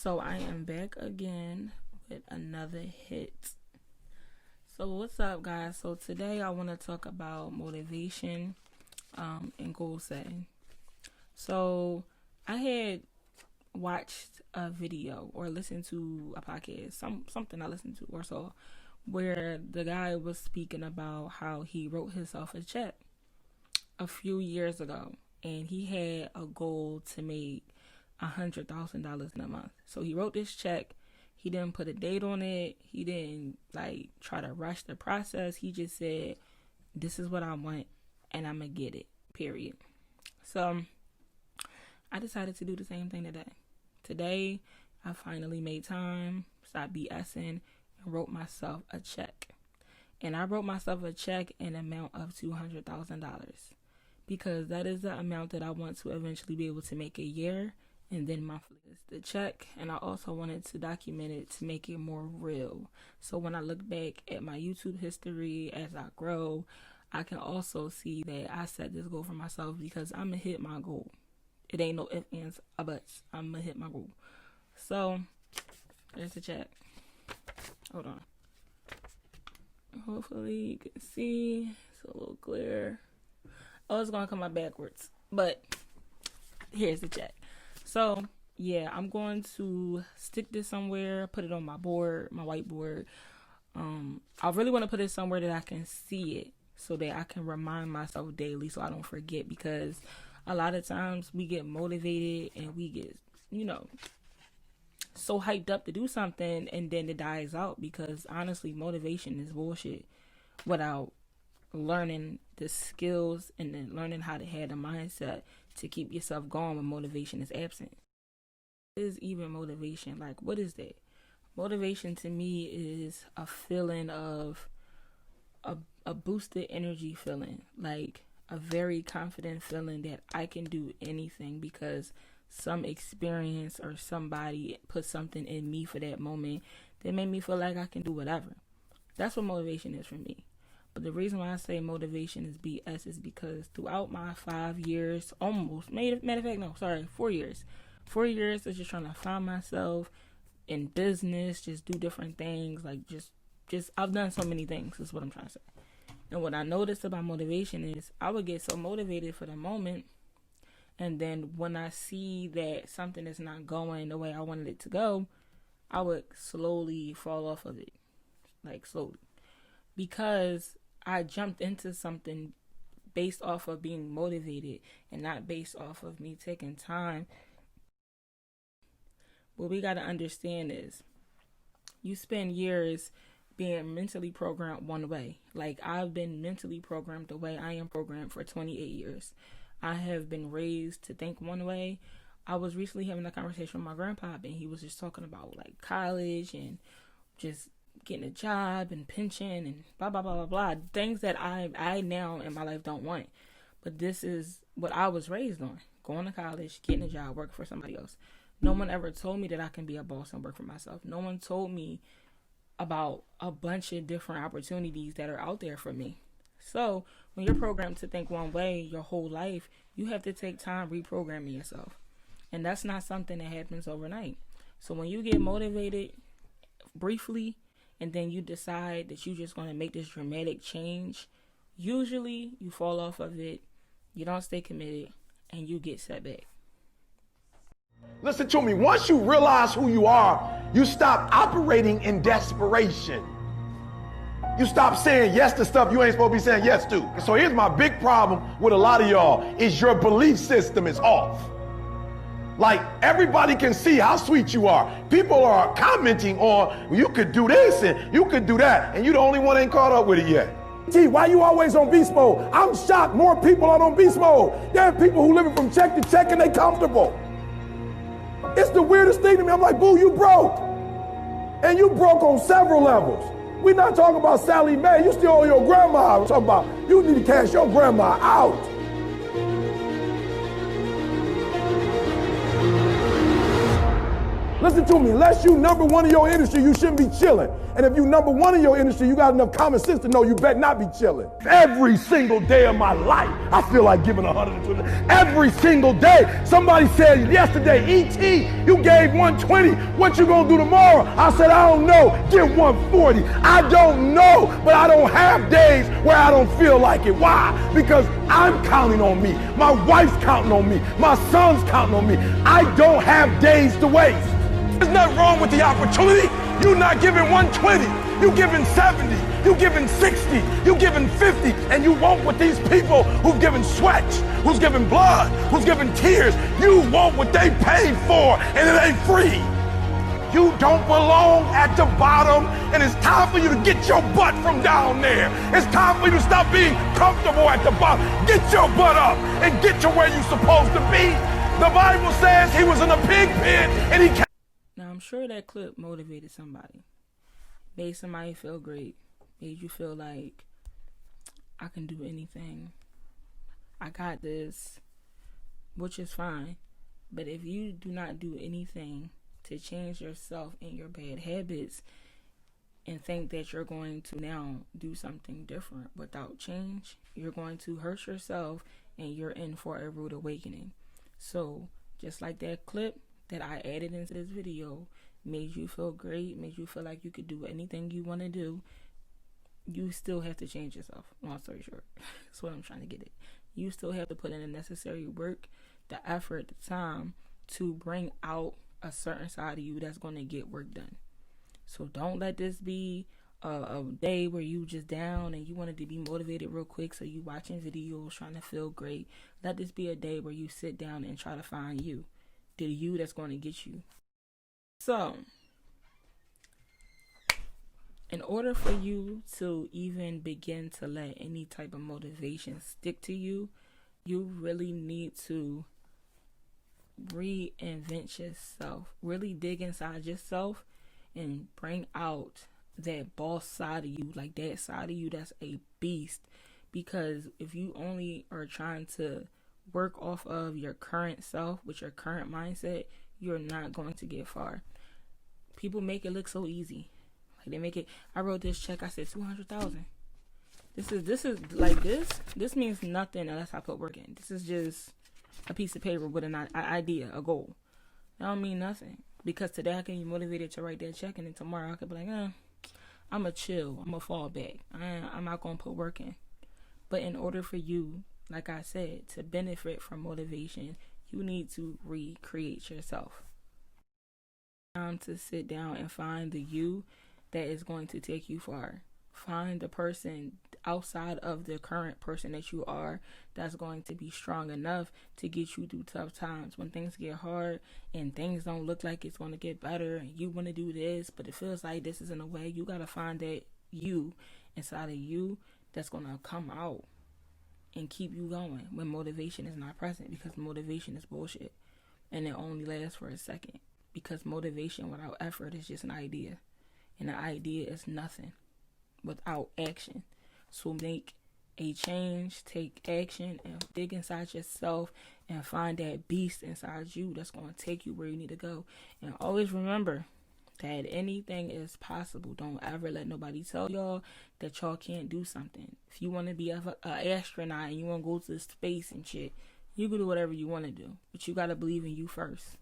So I am back again with another hit. So what's up, guys? So today I want to talk about motivation and goal setting. So I had watched a video or listened to a podcast, something I listened to or so, where the guy was speaking about how he wrote himself a check a few years ago, and he had a goal to make $100,000 in a month. So he wrote this check. He didn't put a date on it. He didn't try to rush the process. He just said, "This is what I want, and I'm gonna get it." Period. So I decided to do the same thing today. Today, I finally made time, stopped BSing, and wrote myself a check. And I wrote myself a check in an amount of $200,000 because that is the amount that I want to eventually be able to make a year and then monthly. It's the check, and I also wanted to document it to make it more real. So when I look back at my YouTube history as I grow, I can also see that I set this goal for myself because I'm going to hit my goal. It ain't no ifs, ands, or buts. I'm going to hit my goal. So, there's the check. Hold on. Hopefully you can see. It's a little clear. Oh, it's going to come out backwards. But, here's the check. So, yeah, I'm going to stick this somewhere, put it on my board, my whiteboard. I really want to put it somewhere that I can see it so that I can remind myself daily so I don't forget, because a lot of times we get motivated and we get, so hyped up to do something and then it dies out because honestly, motivation is bullshit without learning the skills and then learning how to have the mindset to keep yourself going when motivation is absent. What is even motivation? Like, what is that? Motivation to me is a feeling of a boosted energy feeling, like a very confident feeling that I can do anything because some experience or somebody put something in me for that moment that made me feel like I can do whatever. That's what motivation is for me. But the reason why I say motivation is BS is because throughout my 5 years, almost, matter of fact, no, sorry, 4 years. 4 years of just trying to find myself in business, just do different things, like just I've done so many things, is what I'm trying to say. And what I noticed about motivation is I would get so motivated for the moment, and then when I see that something is not going the way I wanted it to go, I would slowly fall off of it, like slowly. Because I jumped into something based off of being motivated and not based off of me taking time. What we got to understand is you spend years being mentally programmed one way. Like, I've been mentally programmed the way I am programmed for 28 years. I have been raised to think one way. I was recently having a conversation with my grandpa, and he was just talking about like college and just getting a job and pension and blah, blah, blah, blah, blah. Things that I now in my life don't want. But this is what I was raised on. Going to college, getting a job, working for somebody else. No one ever told me that I can be a boss and work for myself. No one told me about a bunch of different opportunities that are out there for me. So when you're programmed to think one way your whole life, you have to take time reprogramming yourself. And that's not something that happens overnight. So when you get motivated briefly and then you decide that you're just going to make this dramatic change, usually you fall off of it, you don't stay committed, and you get set back. Listen to me. Once you realize who you are, you stop operating in desperation. You stop saying yes to stuff you ain't supposed to be saying yes to. So here's my big problem with a lot of y'all is your belief system is off. Like, everybody can see how sweet you are. People are commenting on, well, you could do this and you could do that, and you the only one ain't caught up with it yet. Gee, why you always on beast mode? I'm shocked more people are on beast mode. There are people who living from check to check and they comfortable. It's the weirdest thing to me. I'm like, boo, you broke. And you broke on several levels. We're not talking about Sally Mae. You still owe your grandma. We're talking about you need to cash your grandma out. Listen to me, unless you number one in your industry, you shouldn't be chilling. And if you number one in your industry, you got enough common sense to know you better not be chilling. Every single day of my life, I feel like giving 120. Every single day. Somebody said yesterday, E.T., you gave 120. What you gonna do tomorrow? I said, I don't know. Give 140. I don't know, but I don't have days where I don't feel like it. Why? Because I'm counting on me. My wife's counting on me. My son's counting on me. I don't have days to waste. There's nothing wrong with the opportunity. You're not giving 120. You giving 70. You giving 60. You giving 50. And you want what these people who've given sweat, who's given blood, who's given tears, you want what they paid for, and it ain't free. You don't belong at the bottom, and it's time for you to get your butt from down there. It's time for you to stop being comfortable at the bottom. Get your butt up and get to where you're supposed to be. The Bible says he was in a pig pit and he came. Now, I'm sure that clip motivated somebody, made somebody feel great, made you feel like I can do anything, I got this, which is fine. But if you do not do anything to change yourself and your bad habits and think that you're going to now do something different without change, you're going to hurt yourself and you're in for a rude awakening. So just like that clip that I added into this video made you feel great, made you feel like you could do anything you want to do, you still have to change yourself. Long story short, that's what I'm trying to get at. You still have to put in the necessary work, the effort, the time to bring out a certain side of you that's going to get work done. So don't let this be a day where you just down and you wanted to be motivated real quick, so you watching videos trying to feel great. Let this be a day where you sit down and try to find you, the you that's going to get you. So in order for you to even begin to let any type of motivation stick to you, you really need to reinvent yourself. Really dig inside yourself and bring out that boss side of you, like that side of you that's a beast. Because if you only are trying to work off of your current self with your current mindset, you're not going to get far. People make it look so easy. Like they make it, I wrote this check, I said 200,000. This is like this means nothing unless I put work in. This is just a piece of paper with an idea, a goal. That don't mean nothing. Because today I can be motivated to write that check, and then tomorrow I could be like, I'm going to chill. I'm going to fall back. I'm not going to put work in. But in order for you, like I said, to benefit from motivation, you need to recreate yourself. Time to sit down and find the you that is going to take you far. Find the person outside of the current person that you are that's going to be strong enough to get you through tough times. When things get hard and things don't look like it's going to get better and you want to do this, but it feels like this isn't a way, you got to find that you inside of you that's going to come out and keep you going when motivation is not present, because motivation is bullshit and it only lasts for a second. Because motivation without effort is just an idea, and an idea is nothing without action. So make a change, take action, and dig inside yourself and find that beast inside you that's going to take you where you need to go. And always remember that anything is possible. Don't ever let nobody tell y'all that y'all can't do something. If you want to be an astronaut and you want to go to space and shit, you can do whatever you want to do, but you got to believe in you first.